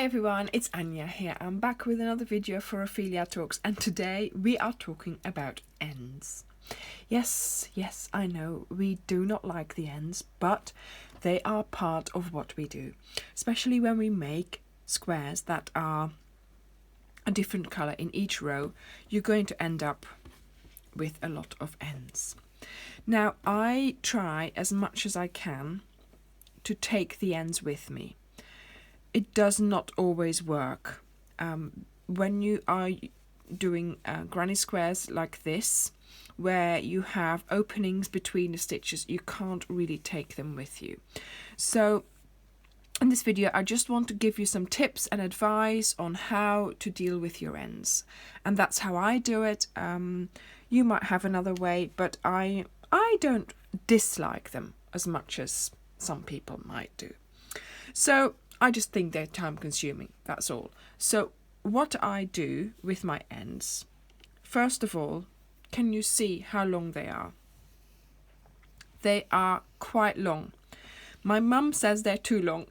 Hi everyone, it's Anya here. I'm back with another video for Ophelia Talks, and today we are talking about ends. Yes, I know we do not like the ends, but they are part of what we do, especially when we make squares that are a different color in each row. You're going to end up with a lot of ends. Now, I try as much as I can to take the ends with me. It does not always work. When you are doing granny squares like this, where you have openings between the stitches, you can't really take them with you. So in this video, I just want to give you some tips and advice on how to deal with your ends. And that's how I do it. You might have another way, but I don't dislike them as much as some people might do. So I just think they're time consuming, that's all. So what I do with my ends, first of all, can you see how long they are? They are quite long. My mum says they're too long.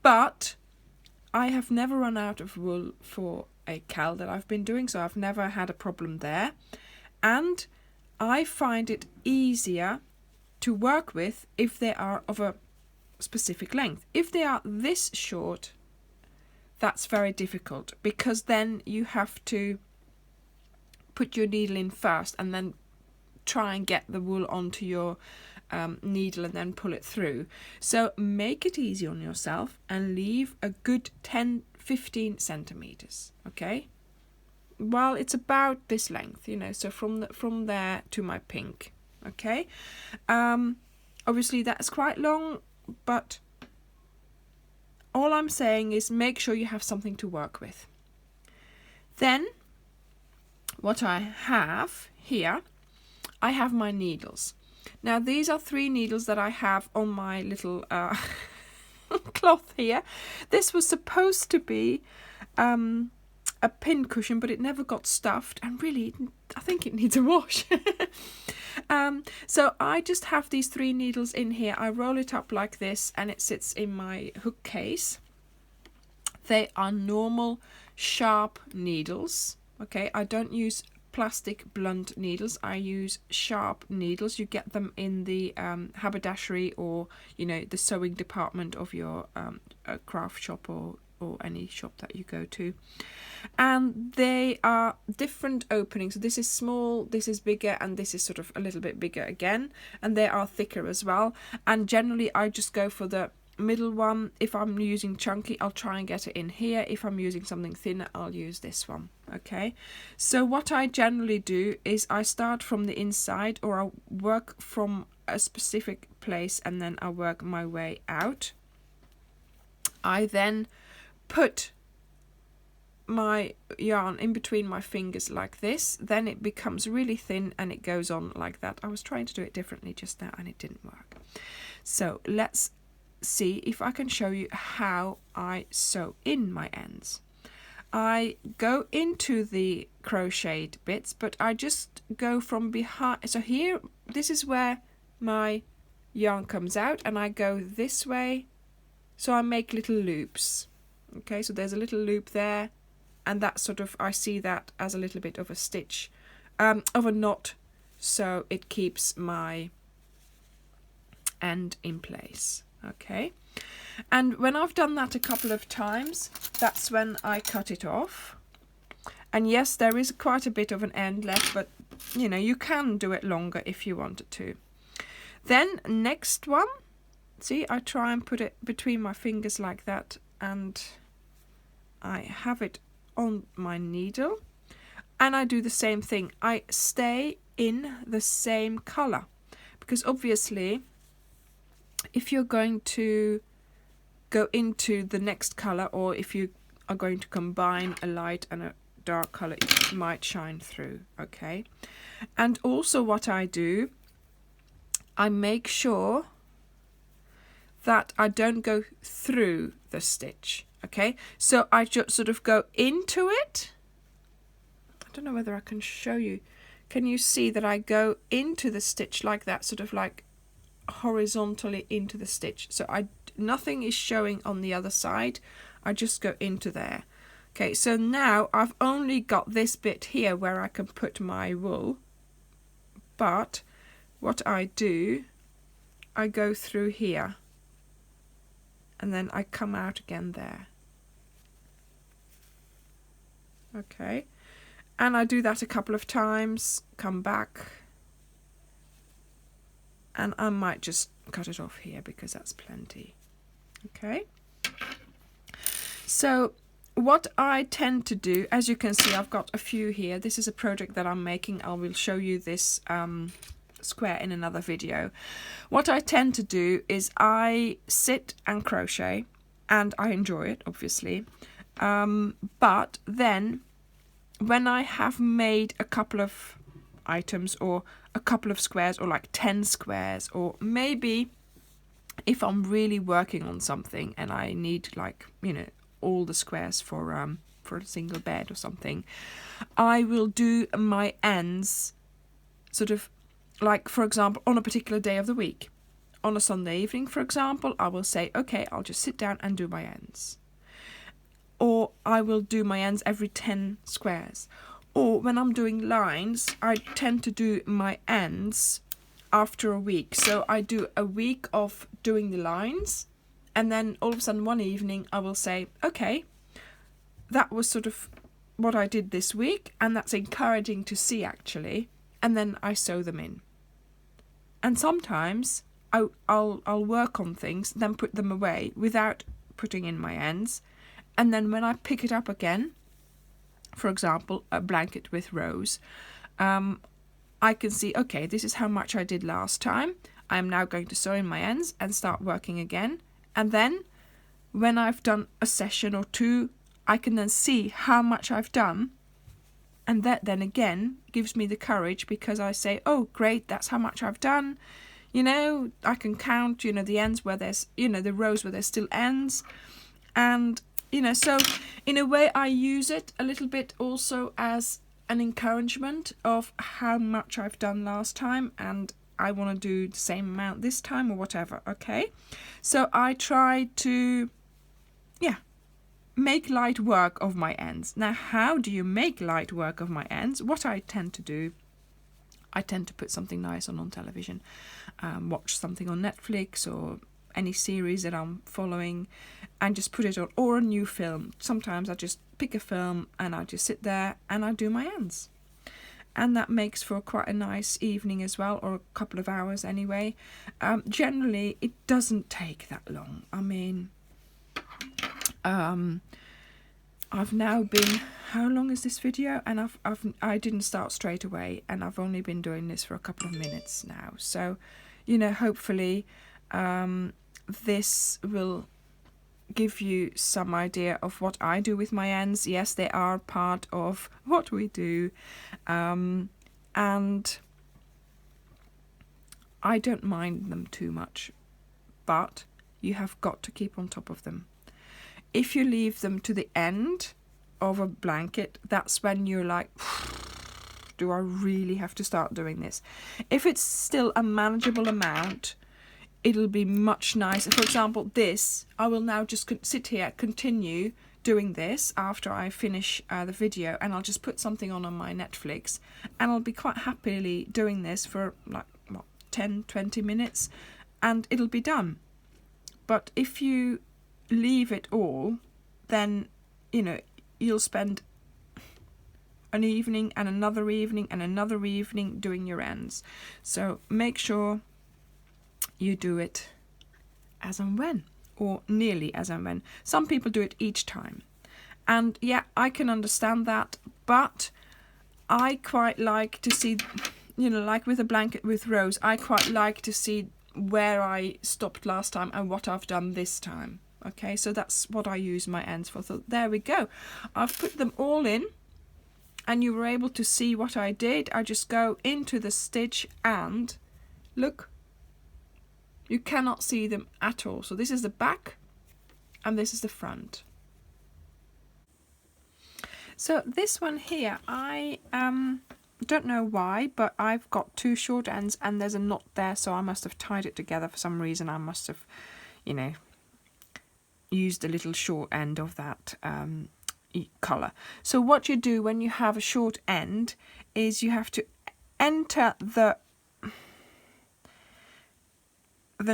But I have never run out of wool for a cowl that I've been doing, so I've never had a problem there. And I find it easier to work with if they are of a specific length. If they are this short, that's very difficult, because then you have to put your needle in first and then try and get the wool onto your needle and then pull it through. So make it easy on yourself and leave a good 10-15 centimeters, okay? Well, it's about this length, so from there to my pink. Okay, obviously that's quite long, but all I'm saying is make sure you have something to work with. Then what I have here, I have my needles. Now these are 3 needles that I have on my little cloth here. This was supposed to be a pin cushion, but it never got stuffed, and really I think it needs a wash. So I just have these 3 needles in here. I roll it up like this and it sits in my hook case. They are normal sharp needles, okay? I don't use plastic blunt needles. I use sharp needles. You get them in the haberdashery or the sewing department of your craft shop or any shop that you go to. And they are different openings. So this is small, this is bigger, and this is sort of a little bit bigger again, and they are thicker as well. And generally I just go for the middle one. If I'm using chunky, I'll try and get it in here. If I'm using something thinner, I'll use this one. Okay, so what I generally do is I start from the inside, or I'll work from a specific place and then I'll work my way out. I then put my yarn in between my fingers like this, then it becomes really thin and it goes on like that. I was trying to do it differently just now and it didn't work. So let's see if I can show you how I sew in my ends. I go into the crocheted bits, but I just go from behind. So here, this is where my yarn comes out, and I go this way, so I make little loops. Okay, so there's a little loop there, and that sort of, I see that as a little bit of a stitch, of a knot, so it keeps my end in place. Okay, and when I've done that a couple of times, that's when I cut it off. And yes, there is quite a bit of an end left, but you can do it longer if you wanted to. Then next one, see, I try and put it between my fingers like that, and I have it on my needle, and I do the same thing. I stay in the same color, because obviously if you're going to go into the next color, or if you are going to combine a light and a dark color, it might shine through. Okay, and also what I do, I make sure that I don't go through the stitch. Okay, so I just sort of go into it. I don't know whether I can show you. Can you see that I go into the stitch like that, sort of like horizontally into the stitch? So I nothing is showing on the other side, I just go into there. Okay, so now I've only got this bit here where I can put my wool, but what I do, I go through here and then I come out again there. Okay, and I do that a couple of times, come back, and I might just cut it off here because that's plenty. Okay, so what I tend to do, as you can see, I've got a few here. This is a project that I'm making. I will show you this square in another video. What I tend to do is I sit and crochet, and I enjoy it, obviously. But then when I have made a couple of items or a couple of squares or like 10 squares, or maybe if I'm really working on something and I need, like, you know, all the squares for a single bed or something, I will do my ends sort of like, for example, on a particular day of the week. On a Sunday evening, for example, I will say, okay, I'll just sit down and do my ends. Or I will do my ends every 10 squares. Or when I'm doing lines, I tend to do my ends after a week. So I do a week of doing the lines, and then all of a sudden one evening I will say, okay, that was sort of what I did this week, and that's encouraging to see actually, and then I sew them in. And sometimes I'll work on things, then put them away without putting in my ends, and then when I pick it up again, for example, a blanket with rows, I can see, okay, this is how much I did last time. I'm now going to sew in my ends and start working again. And then when I've done a session or two, I can then see how much I've done. And that then again gives me the courage, because I say, oh, great, that's how much I've done. You know, I can count, you know, the ends where there's, you know, the rows where there's still ends. And, you know, so in a way I use it a little bit also as an encouragement of how much I've done last time, and I want to do the same amount this time or whatever. Okay, so I try to make light work of my ends. Now, how do you make light work of my ends? What I tend to do, I tend to put something nice on television, watch something on Netflix or any series that I'm following, and just put it on, or a new film. Sometimes I just pick a film and I just sit there and I do my ends, and that makes for quite a nice evening as well, or a couple of hours anyway. Generally it doesn't take that long. I mean, I've now been, how long is this video? And I didn't start straight away, and I've only been doing this for a couple of minutes now. So, you know, hopefully this will give you some idea of what I do with my ends. Yes, they are part of what we do, and I don't mind them too much, but you have got to keep on top of them. If you leave them to the end of a blanket, that's when you're like, do I really have to start doing this? If it's still a manageable amount, it'll be much nicer. For example, this, I will now just sit here, continue doing this after I finish the video, and I'll just put something on my Netflix, and I'll be quite happily doing this for like, what, 10-20 minutes, and it'll be done. But if you leave it all, then, you know, you'll spend an evening and another evening and another evening doing your ends. So make sure you do it as and when, or nearly as and when. Some people do it each time, and yeah, I can understand that, but I quite like to see, you know, like with a blanket with rows, I quite like to see where I stopped last time and what I've done this time. Okay, so that's what I use my ends for. So there we go. I've put them all in, and you were able to see what I did. I just go into the stitch and look, you cannot see them at all. So this is the back and this is the front. So this one here, I don't know why, but I've got two short ends and there's a knot there, so I must have tied it together for some reason. I must have, you know, use the little short end of that colour. So what you do when you have a short end is you have to enter the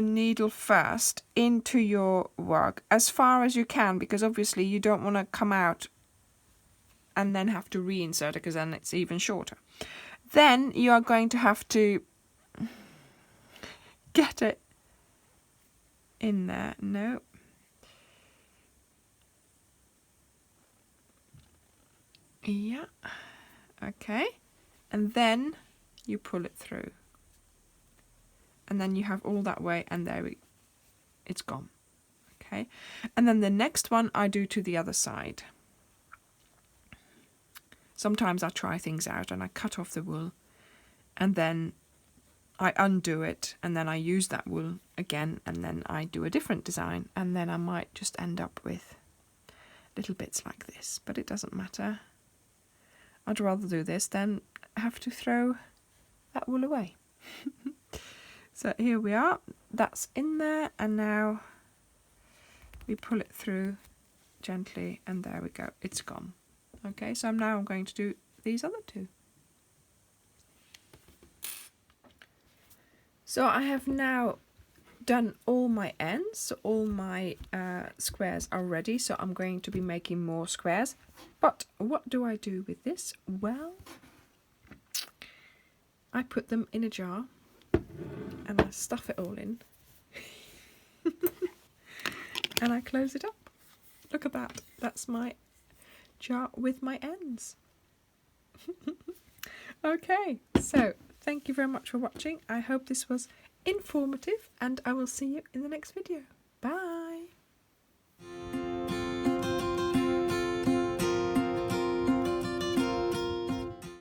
needle first into your work as far as you can, because obviously you don't want to come out and then have to reinsert it, because then it's even shorter. Then you are going to have to get it in there. No. Yeah. Okay. And then you pull it through. And then you have all that way, and it's gone. Okay. And then the next one I do to the other side. Sometimes I try things out and I cut off the wool, and then I undo it, and then I use that wool again, and then I do a different design, and then I might just end up with little bits like this, but it doesn't matter. I'd rather do this than have to throw that wool away. So here we are, that's in there, and now we pull it through gently, and there we go, it's gone. Okay, so now I'm going to do these other two. So I have now done all my ends, so all my squares are ready, so I'm going to be making more squares. But what do I do with this? Well, I put them in a jar and I stuff it all in and I close it up. Look at that, that's my jar with my ends. Okay, so thank you very much for watching. I hope this was informative, and I will see you in the next video.